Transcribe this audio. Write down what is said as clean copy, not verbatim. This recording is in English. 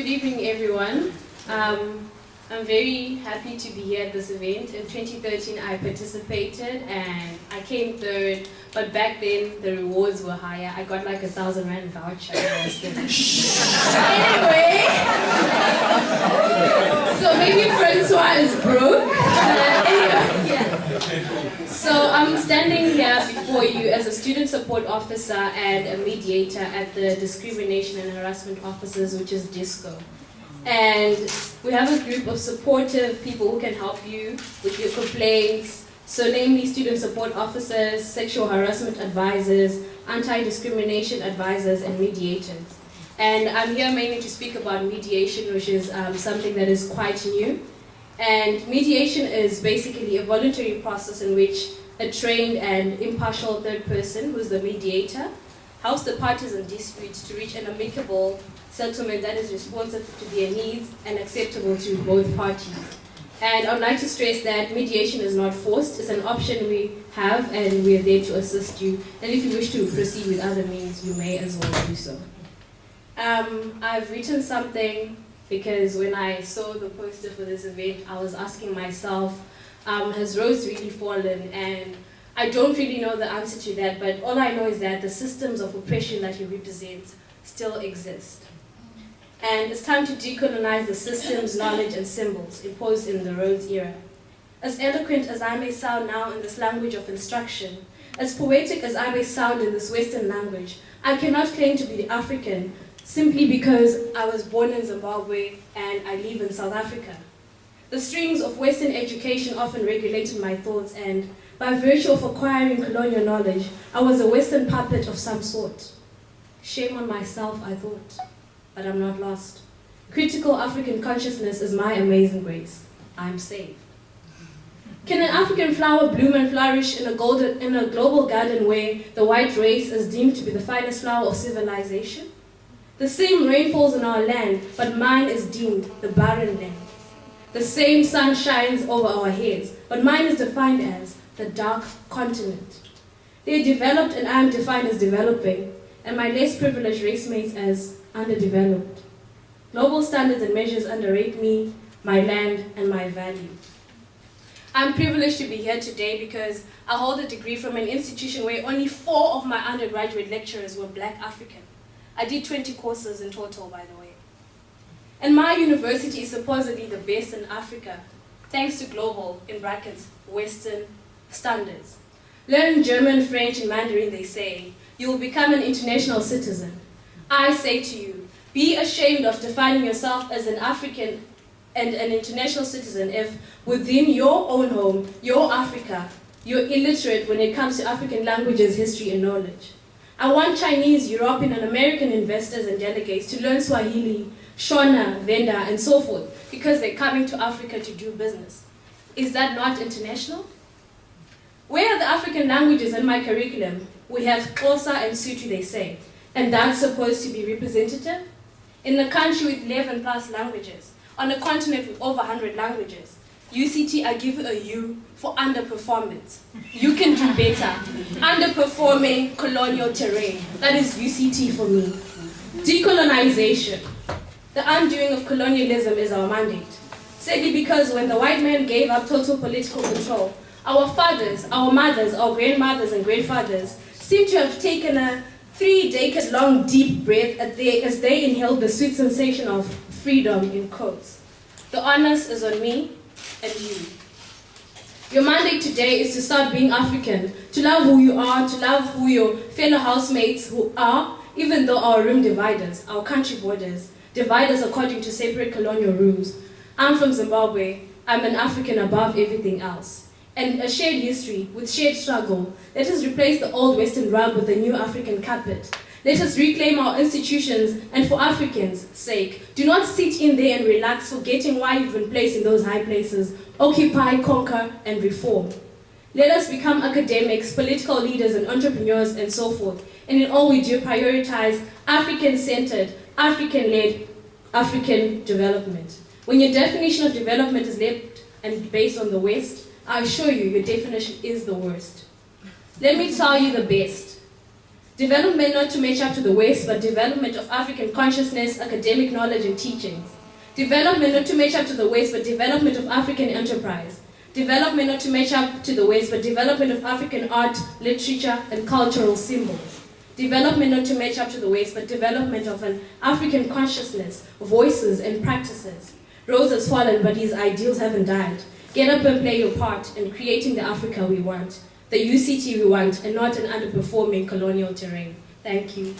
Good evening, everyone. I'm very happy to be here at this event. In 2013, I participated and I came third, but back then the rewards were higher. I got like 1,000 Rand voucher. Anyway, so maybe Francois is broke. Anyway, yeah. So I'm standing here before you as a student support officer and a mediator at the Discrimination and Harassment Offices, which is DISCO. And we have a group of supportive people who can help you with your complaints. So namely student support officers, sexual harassment advisors, anti-discrimination advisors, and mediators. And I'm here mainly to speak about mediation, which is something that is quite new. And mediation is basically a voluntary process in which a trained and impartial third person, who's the mediator, helps the parties in disputes to reach an amicable settlement that is responsive to their needs and acceptable to both parties. And I would like to stress that mediation is not forced, it's an option we have and we are there to assist you. And if you wish to proceed with other means, you may as well do so. I've written something because when I saw the poster for this event, I was asking myself, has Rhodes really fallen? And I don't really know the answer to that, but all I know is that the systems of oppression that he represents still exist. And it's time to decolonize the systems, knowledge, and symbols imposed in the Rhodes era. As eloquent as I may sound now in this language of instruction, as poetic as I may sound in this Western language, I cannot claim to be African simply because I was born in Zimbabwe and I live in South Africa. The strings of Western education often regulated my thoughts, and by virtue of acquiring colonial knowledge, I was a Western puppet of some sort. Shame on myself, I thought. But I'm not lost. Critical African consciousness is my amazing grace. I'm safe. Can an African flower bloom and flourish in a global garden where the white race is deemed to be the finest flower of civilization? The same rain falls on our land, but mine is deemed the barren land. The same sun shines over our heads, but mine is defined as the dark continent. They are developed and I am defined as developing, and my less privileged race mates as underdeveloped. Global standards and measures underrate me, my land, and my value. I'm privileged to be here today because I hold a degree from an institution where only 4 of my undergraduate lecturers were Black African. I did 20 courses in total, by the way. And my university is supposedly the best in Africa, thanks to global, in brackets, Western standards. Learn German, French, and Mandarin, they say, you will become an international citizen. I say to you, be ashamed of defining yourself as an African and an international citizen if within your own home, your Africa, you're illiterate when it comes to African languages, history, and knowledge. I want Chinese, European, and American investors and delegates to learn Swahili, Shona, Venda, and so forth because they're coming to Africa to do business. Is that not international? Where are the African languages in my curriculum? We have Xhosa and Sotho, they say. And that's supposed to be representative? In a country with 11 plus languages, on a continent with over 100 languages, UCT, I give a U for underperformance. You can do better. Underperforming colonial terrain. That is UCT for me. Decolonization. The undoing of colonialism is our mandate. Sadly, because when the white man gave up total political control, our fathers, our mothers, our grandmothers and grandfathers seem to have taken a 3-decade-long deep breath as they inhaled the sweet sensation of freedom, in quotes. The onus is on me and you. Your mandate today is to start being African, to love who you are, to love who your fellow housemates who are, even though our room dividers, our country borders, divide us according to separate colonial rooms. I'm from Zimbabwe. I'm an African above everything else. And a shared history with shared struggle. Let us replace the old Western rug with a new African carpet. Let us reclaim our institutions, and for Africans' sake, do not sit in there and relax, forgetting why you've been placed in those high places. Occupy, conquer, and reform. Let us become academics, political leaders, and entrepreneurs, and so forth. And in all we do, prioritize African-centered, African-led, African development. When your definition of development is left and based on the West, I assure you, your definition is the worst. Let me tell you the best. Development not to match up to the West, but development of African consciousness, academic knowledge, and teachings. Development not to match up to the West, but development of African enterprise. Development not to match up to the West, but development of African art, literature, and cultural symbols. Development not to match up to the West, but development of an African consciousness, voices, and practices. Rhodes has fallen, but his ideals haven't died. Get up and play your part in creating the Africa we want, the UCT we want, and not an underperforming colonial terrain. Thank you.